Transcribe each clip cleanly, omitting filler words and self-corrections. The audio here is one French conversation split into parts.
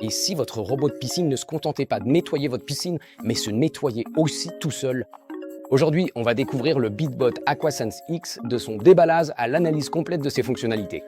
Et si votre robot de piscine ne se contentait pas de nettoyer votre piscine, mais se nettoyait aussi tout seul? Aujourd'hui, on va découvrir le BeatBot AquaSense X, de son déballage à l'analyse complète de ses fonctionnalités.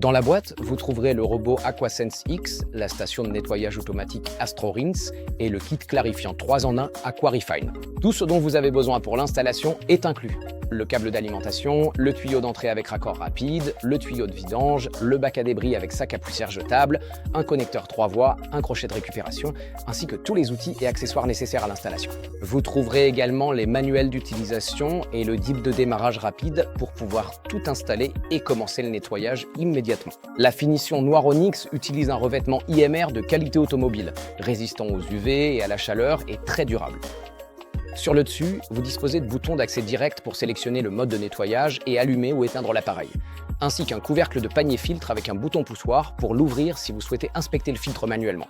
Dans la boîte, vous trouverez le robot AquaSense X, la station de nettoyage automatique AstroRinse et le kit clarifiant 3 en 1 AquaRefine. Tout ce dont vous avez besoin pour l'installation est inclus. Le câble d'alimentation, le tuyau d'entrée avec raccord rapide, le tuyau de vidange, le bac à débris avec sac à poussière jetable, un connecteur 3 voies, un crochet de récupération, ainsi que tous les outils et accessoires nécessaires à l'installation. Vous trouverez également les manuels d'utilisation et le DIP de démarrage rapide pour pouvoir tout installer et commencer le nettoyage immédiatement. La finition noir onyx utilise un revêtement IMR de qualité automobile, résistant aux UV et à la chaleur et très durable. Sur le dessus, vous disposez de boutons d'accès direct pour sélectionner le mode de nettoyage et allumer ou éteindre l'appareil, ainsi qu'un couvercle de panier filtre avec un bouton poussoir pour l'ouvrir si vous souhaitez inspecter le filtre manuellement.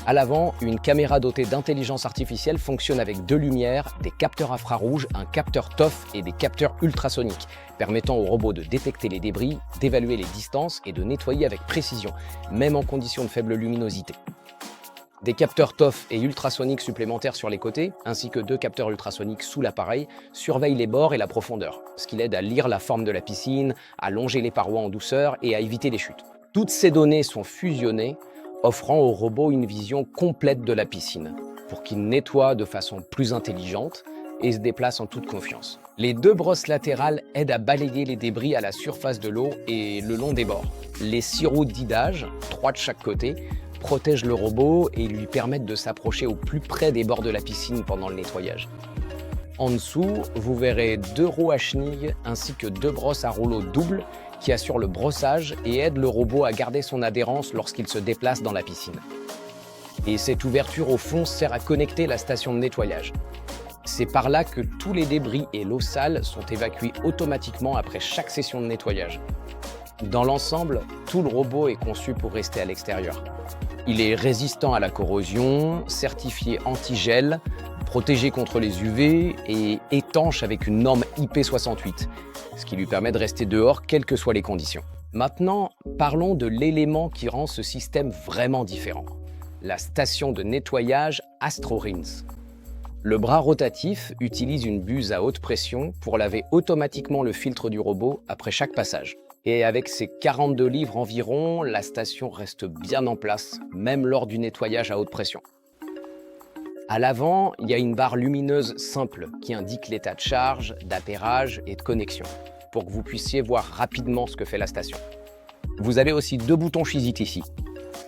À l'avant, une caméra dotée d'intelligence artificielle fonctionne avec 2 lumières, des capteurs infrarouges, un capteur TOF et des capteurs ultrasoniques, permettant au robot de détecter les débris, d'évaluer les distances et de nettoyer avec précision, même en conditions de faible luminosité. Des capteurs TOF et ultrasoniques supplémentaires sur les côtés, ainsi que 2 capteurs ultrasoniques sous l'appareil, surveillent les bords et la profondeur, ce qui l'aide à lire la forme de la piscine, à longer les parois en douceur et à éviter les chutes. Toutes ces données sont fusionnées, offrant au robot une vision complète de la piscine, pour qu'il nettoie de façon plus intelligente et se déplace en toute confiance. Les 2 brosses latérales aident à balayer les débris à la surface de l'eau et le long des bords. Les 6 roues d'idage, 3 de chaque côté, protègent le robot et lui permettent de s'approcher au plus près des bords de la piscine pendant le nettoyage. En dessous, vous verrez 2 roues à chenilles ainsi que 2 brosses à rouleau double qui assurent le brossage et aident le robot à garder son adhérence lorsqu'il se déplace dans la piscine. Et cette ouverture au fond sert à connecter la station de nettoyage. C'est par là que tous les débris et l'eau sale sont évacués automatiquement après chaque session de nettoyage. Dans l'ensemble, tout le robot est conçu pour rester à l'extérieur. Il est résistant à la corrosion, certifié anti-gel, protégé contre les UV et étanche avec une norme IP68, ce qui lui permet de rester dehors quelles que soient les conditions. Maintenant, parlons de l'élément qui rend ce système vraiment différent, la station de nettoyage AstroRinse. Le bras rotatif utilise une buse à haute pression pour laver automatiquement le filtre du robot après chaque passage. Et avec ses 42 livres environ, la station reste bien en place, même lors du nettoyage à haute pression. À l'avant, il y a une barre lumineuse simple qui indique l'état de charge, d'appairage et de connexion, pour que vous puissiez voir rapidement ce que fait la station. Vous avez aussi 2 boutons Shizit ici.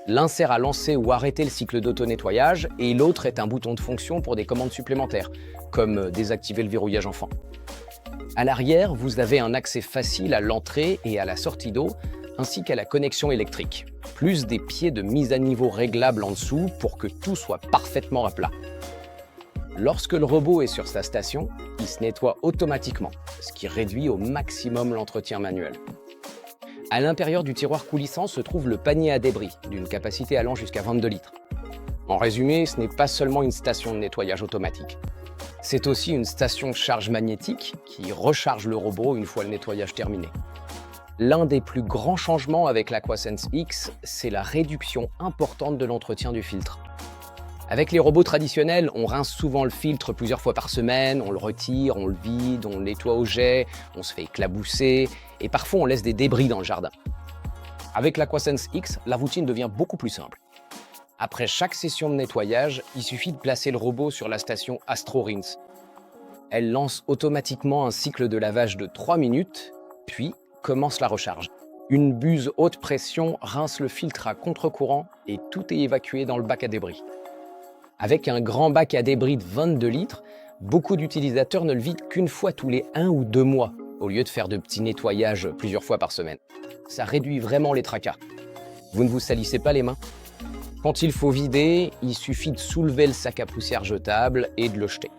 L'un sert à lancer ou arrêter le cycle d'auto-nettoyage et l'autre est un bouton de fonction pour des commandes supplémentaires, comme désactiver le verrouillage enfant. À l'arrière, vous avez un accès facile à l'entrée et à la sortie d'eau, ainsi qu'à la connexion électrique, plus des pieds de mise à niveau réglables en dessous pour que tout soit parfaitement à plat. Lorsque le robot est sur sa station, il se nettoie automatiquement, ce qui réduit au maximum l'entretien manuel. À l'intérieur du tiroir coulissant se trouve le panier à débris, d'une capacité allant jusqu'à 22 litres. En résumé, ce n'est pas seulement une station de nettoyage automatique. C'est aussi une station charge magnétique qui recharge le robot une fois le nettoyage terminé. L'un des plus grands changements avec l'AquaSense X, c'est la réduction importante de l'entretien du filtre. Avec les robots traditionnels, on rince souvent le filtre plusieurs fois par semaine, on le retire, on le vide, on le nettoie au jet, on se fait éclabousser et parfois on laisse des débris dans le jardin. Avec l'AquaSense X, la routine devient beaucoup plus simple. Après chaque session de nettoyage, il suffit de placer le robot sur la station AstroRinse. Elle lance automatiquement un cycle de lavage de 3 minutes, puis commence la recharge. Une buse haute pression rince le filtre à contre-courant et tout est évacué dans le bac à débris. Avec un grand bac à débris de 22 litres, beaucoup d'utilisateurs ne le vident qu'une fois tous les 1 ou 2 mois, au lieu de faire de petits nettoyages plusieurs fois par semaine. Ça réduit vraiment les tracas. Vous ne vous salissez pas les mains? Quand il faut vider, il suffit de soulever le sac à poussière jetable et de le jeter.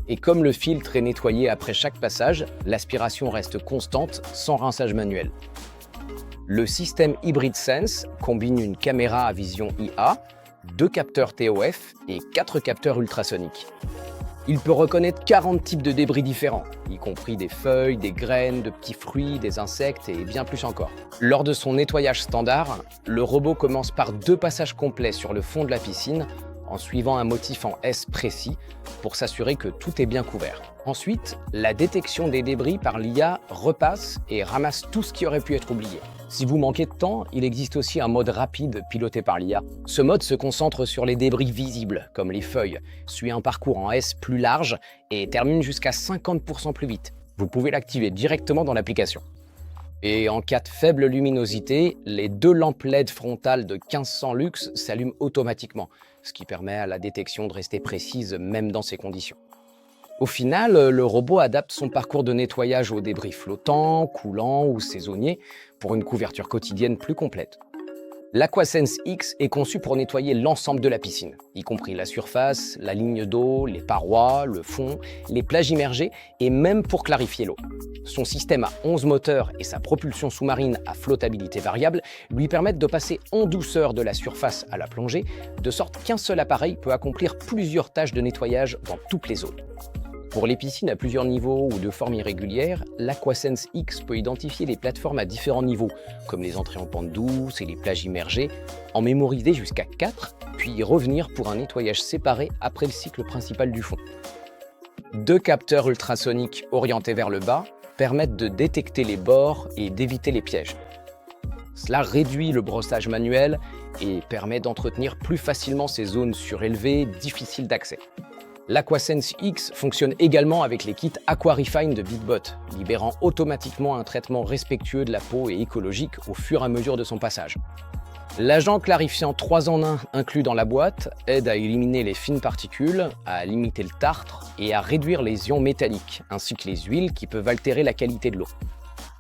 Et comme le filtre est nettoyé après chaque passage, l'aspiration reste constante sans rinçage manuel. Le système Hybrid Sense combine une caméra à vision IA, 2 capteurs TOF et 4 capteurs ultrasoniques. Il peut reconnaître 40 types de débris différents, y compris des feuilles, des graines, de petits fruits, des insectes et bien plus encore. Lors de son nettoyage standard, le robot commence par 2 passages complets sur le fond de la piscine, en suivant un motif en S précis pour s'assurer que tout est bien couvert. Ensuite, la détection des débris par l'IA repasse et ramasse tout ce qui aurait pu être oublié. Si vous manquez de temps, il existe aussi un mode rapide piloté par l'IA. Ce mode se concentre sur les débris visibles, comme les feuilles, suit un parcours en S plus large et termine jusqu'à 50% plus vite. Vous pouvez l'activer directement dans l'application. Et en cas de faible luminosité, les 2 lampes LED frontales de 1500 lux s'allument automatiquement, ce qui permet à la détection de rester précise même dans ces conditions. Au final, le robot adapte son parcours de nettoyage aux débris flottants, coulants ou saisonniers pour une couverture quotidienne plus complète. L'Aquasense X est conçu pour nettoyer l'ensemble de la piscine, y compris la surface, la ligne d'eau, les parois, le fond, les plages immergées et même pour clarifier l'eau. Son système à 11 moteurs et sa propulsion sous-marine à flottabilité variable lui permettent de passer en douceur de la surface à la plongée, de sorte qu'un seul appareil peut accomplir plusieurs tâches de nettoyage dans toutes les zones. Pour les piscines à plusieurs niveaux ou de forme irrégulière, l'Aquasense X peut identifier les plateformes à différents niveaux, comme les entrées en pente douce et les plages immergées, en mémoriser jusqu'à 4, puis y revenir pour un nettoyage séparé après le cycle principal du fond. 2 capteurs ultrasoniques orientés vers le bas permettent de détecter les bords et d'éviter les pièges. Cela réduit le brossage manuel et permet d'entretenir plus facilement ces zones surélevées, difficiles d'accès. L'Aquasense X fonctionne également avec les kits AquaRefine de BitBot, libérant automatiquement un traitement respectueux de la peau et écologique au fur et à mesure de son passage. L'agent clarifiant 3 en 1 inclus dans la boîte aide à éliminer les fines particules, à limiter le tartre et à réduire les ions métalliques, ainsi que les huiles qui peuvent altérer la qualité de l'eau.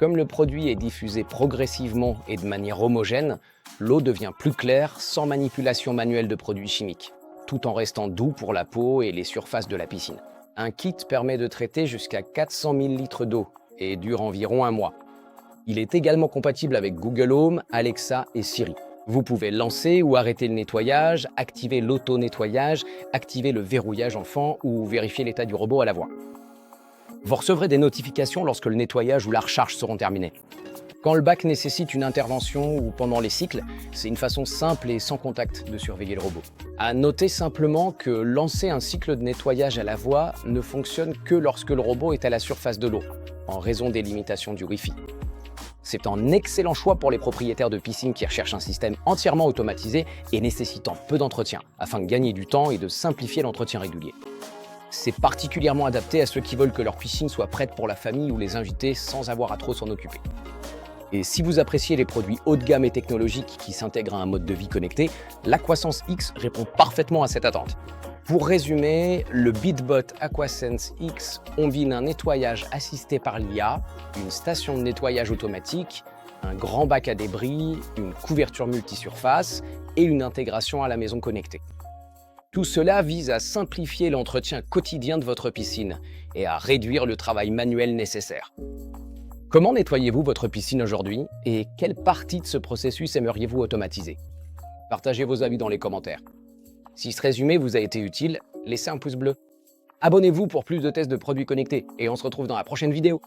Comme le produit est diffusé progressivement et de manière homogène, l'eau devient plus claire sans manipulation manuelle de produits chimiques, tout en restant doux pour la peau et les surfaces de la piscine. Un kit permet de traiter jusqu'à 400 000 litres d'eau et dure environ 1 mois. Il est également compatible avec Google Home, Alexa et Siri. Vous pouvez lancer ou arrêter le nettoyage, activer l'auto-nettoyage, activer le verrouillage enfant ou vérifier l'état du robot à la voix. Vous recevrez des notifications lorsque le nettoyage ou la recharge seront terminés. Quand le bac nécessite une intervention ou pendant les cycles, c'est une façon simple et sans contact de surveiller le robot. À noter simplement que lancer un cycle de nettoyage à la voix ne fonctionne que lorsque le robot est à la surface de l'eau, en raison des limitations du Wi-Fi. C'est un excellent choix pour les propriétaires de piscines qui recherchent un système entièrement automatisé et nécessitant peu d'entretien, afin de gagner du temps et de simplifier l'entretien régulier. C'est particulièrement adapté à ceux qui veulent que leur piscine soit prête pour la famille ou les invités sans avoir à trop s'en occuper. Et si vous appréciez les produits haut de gamme et technologiques qui s'intègrent à un mode de vie connecté, l'Aquasense X répond parfaitement à cette attente. Pour résumer, le BitBot Aquasense X combine un nettoyage assisté par l'IA, une station de nettoyage automatique, un grand bac à débris, une couverture multisurface et une intégration à la maison connectée. Tout cela vise à simplifier l'entretien quotidien de votre piscine et à réduire le travail manuel nécessaire. Comment nettoyez-vous votre piscine aujourd'hui et quelle partie de ce processus aimeriez-vous automatiser? Partagez vos avis dans les commentaires. Si ce résumé vous a été utile, laissez un pouce bleu. Abonnez-vous pour plus de tests de produits connectés et on se retrouve dans la prochaine vidéo.